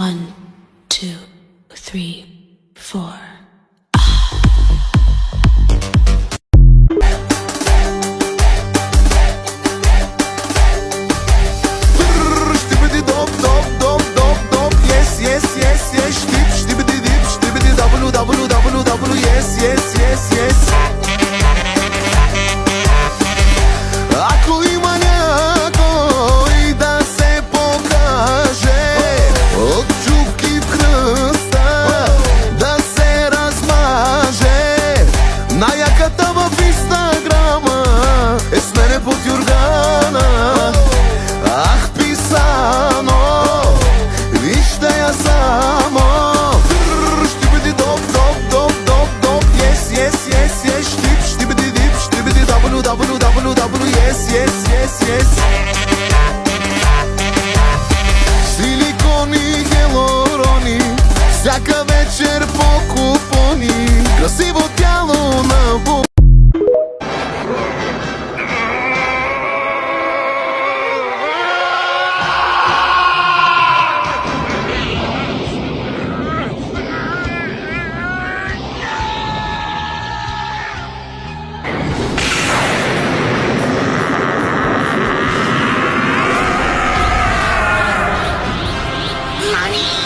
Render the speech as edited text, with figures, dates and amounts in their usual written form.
One, two, three, four. Ştibidi dop dop dop dop dop. Yes yes yes yes. Ştip ştibidi dip ştibidi w w w w. Yes yes yes yes. Ако има някой да се покаже от чупки в кръста, да се размаже, най-яката в Инстаграма е с мене под юргана. Ах, писано, вижте я само. Щибиди доп доп доп доп доп. Yes yes yes yes. Штип щибиди дип щибиди w w w w. Yes yes yes yes. Силикони, хелорони, всяка вечер по купони, красиво тяло на бу. Money.